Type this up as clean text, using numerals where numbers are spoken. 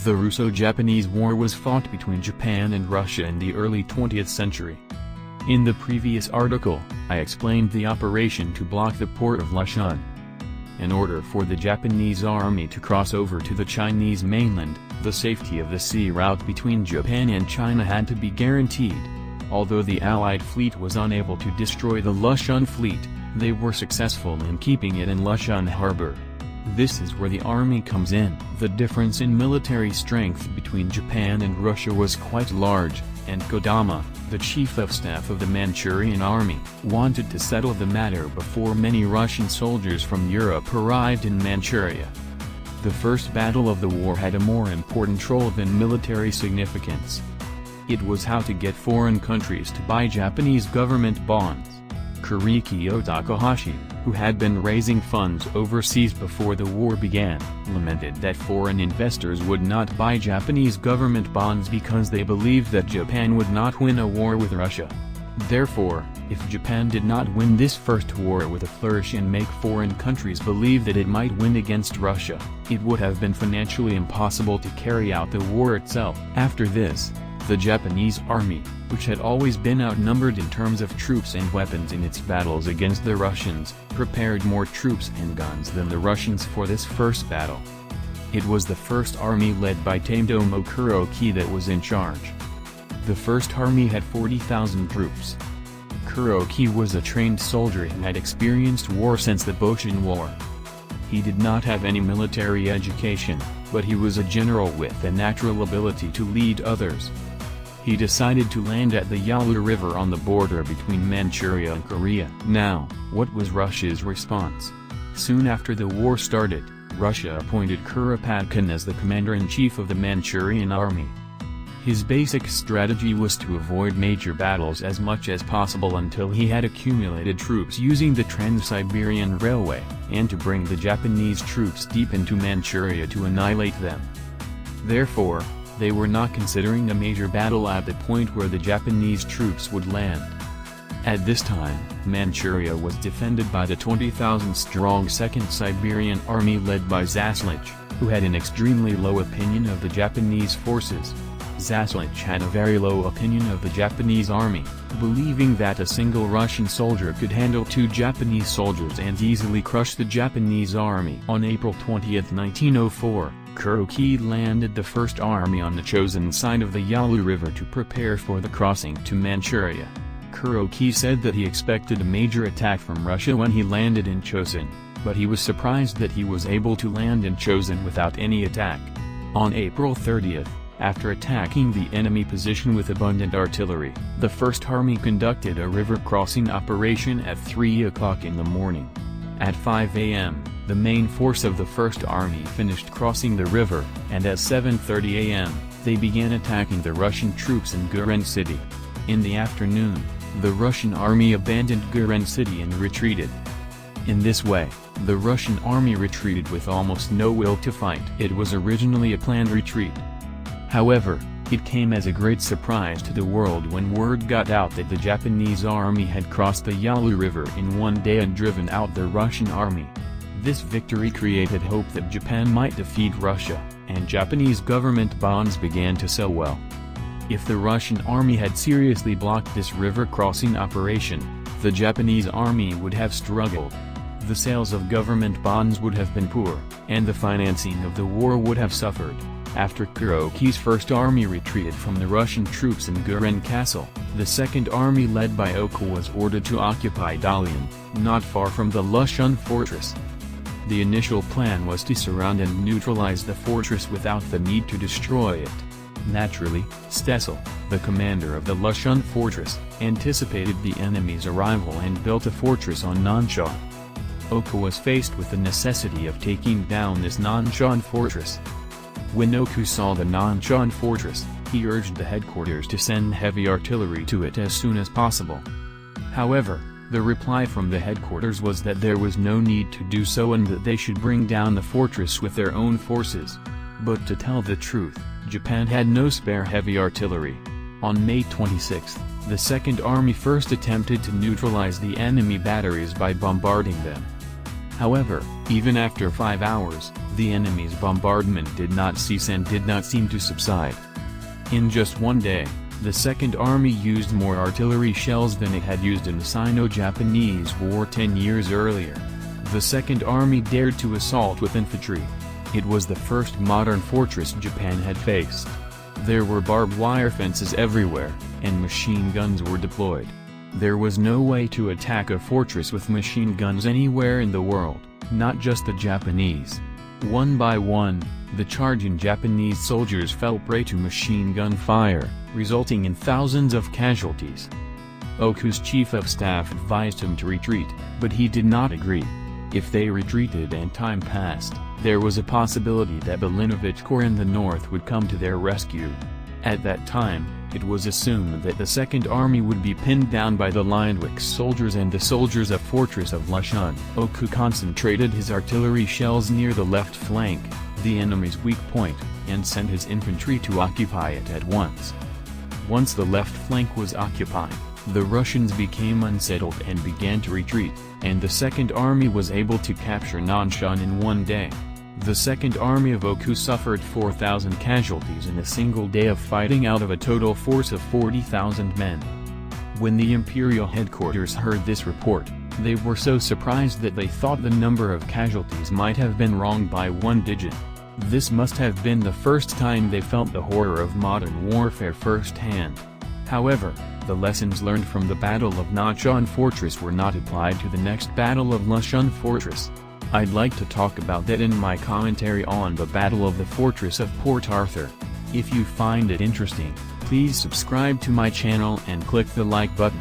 The Russo-Japanese War was fought between Japan and Russia in the early 20th century. In the previous article, I explained the operation to block the port of Nanshan. In order for the Japanese army to cross over to the Chinese mainland, the safety of the sea route between Japan and China had to be guaranteed. Although the Allied fleet was unable to destroy the Nanshan fleet, they were successful in keeping it in Nanshan harbor. This is where the army comes in. The difference in military strength between Japan and Russia was quite large, and Kodama, the chief of staff of the Manchurian army, wanted to settle the matter before many Russian soldiers from Europe arrived in Manchuria. The first battle of the war had a more important role than military significance. It was how to get foreign countries to buy Japanese government bonds. Kurikyo Takahashi, who had been raising funds overseas before the war began, lamented that foreign investors would not buy Japanese government bonds because they believed that Japan would not win a war with Russia. Therefore, if Japan did not win this first war with a flourish and make foreign countries believe that it might win against Russia, it would have been financially impossible to carry out the war itself. After this, the Japanese army, which had always been outnumbered in terms of troops and weapons in its battles against the Russians, prepared more troops and guns than the Russians for this first battle. It was the first army led by Tamedomo Kuroki that was in charge. The first army had 40,000 troops. Kuroki was a trained soldier who had experienced war since the Boshin War. He did not have any military education, but he was a general with a natural ability to lead others. He decided to land at the Yalu River on the border between Manchuria and Korea. Now, what was Russia's response? Soon after the war started, Russia appointed Kuropatkin as the commander-in-chief of the Manchurian army. His basic strategy was to avoid major battles as much as possible until he had accumulated troops using the Trans-Siberian Railway, and to bring the Japanese troops deep into Manchuria to annihilate them. Therefore, they were not considering a major battle at the point where the Japanese troops would land. At this time, Manchuria was defended by the 20,000-strong 2nd Siberian Army led by Zaslich, who had an extremely low opinion of the Japanese forces. Zaslich had a very low opinion of the Japanese army, believing that a single Russian soldier could handle 2 Japanese soldiers and easily crush the Japanese army. On April 20, 1904, Kuroki landed the First Army on the chosen side of the Yalu River to prepare for the crossing to Manchuria. Kuroki said that he expected a major attack from Russia when he landed in Chosin, but he was surprised that he was able to land in Chosin without any attack. On April 30, after attacking the enemy position with abundant artillery, the First Army conducted a river crossing operation at 3 o'clock in the morning. At 5 a.m., the main force of the First Army finished crossing the river, and at 7:30 a.m., they began attacking the Russian troops in Guren City. In the afternoon, the Russian army abandoned Guren City and retreated. In this way, the Russian army retreated with almost no will to fight. It was originally a planned retreat. However, it came as a great surprise to the world when word got out that the Japanese army had crossed the Yalu River in one day and driven out the Russian army. This victory created hope that Japan might defeat Russia, and Japanese government bonds began to sell well. If the Russian army had seriously blocked this river crossing operation, the Japanese army would have struggled. The sales of government bonds would have been poor, and the financing of the war would have suffered. After Kuroki's First Army retreated from the Russian troops in Guren Castle, the Second Army led by Oka was ordered to occupy Dalian, not far from the Nanshan fortress. The initial plan was to surround and neutralize the fortress without the need to destroy it. Naturally, Stessel, the commander of the Nanshan fortress, anticipated the enemy's arrival and built a fortress on Nanshan. Oka was faced with the necessity of taking down this Nanshan fortress. When Oku saw the Nanshan fortress, he urged the headquarters to send heavy artillery to it as soon as possible. However, the reply from the headquarters was that there was no need to do so and that they should bring down the fortress with their own forces. But to tell the truth, Japan had no spare heavy artillery. On May 26, the Second Army first attempted to neutralize the enemy batteries by bombarding them. However, even after 5 hours, the enemy's bombardment did not cease and did not seem to subside. In just one day, the Second Army used more artillery shells than it had used in the Sino-Japanese War 10 years earlier. The Second Army dared to assault with infantry. It was the first modern fortress Japan had faced. There were barbed wire fences everywhere, and machine guns were deployed. There was no way to attack a fortress with machine guns anywhere in the world, not just the Japanese. One by one, the charging Japanese soldiers fell prey to machine gun fire, resulting in thousands of casualties. Oku's chief of staff advised him to retreat, but he did not agree. If they retreated and time passed, there was a possibility that the Linovich Corps in the north would come to their rescue. At that time, it was assumed that the Second Army would be pinned down by the Linovich soldiers and the soldiers of Fortress of Lushan. Oku concentrated his artillery shells near the left flank, the enemy's weak point, and sent his infantry to occupy it at once. Once the left flank was occupied, the Russians became unsettled and began to retreat, and the Second Army was able to capture Nanshan in one day. The Second Army of Oku suffered 4,000 casualties in a single day of fighting out of a total force of 40,000 men. When the imperial headquarters heard this report, they were so surprised that they thought the number of casualties might have been wrong by one digit. This must have been the first time they felt the horror of modern warfare firsthand. However, the lessons learned from the Battle of Nanshan Fortress were not applied to the next Battle of Lushan Fortress. I'd like to talk about that in my commentary on the Battle of the Fortress of Port Arthur. If you find it interesting, please subscribe to my channel and click the like button.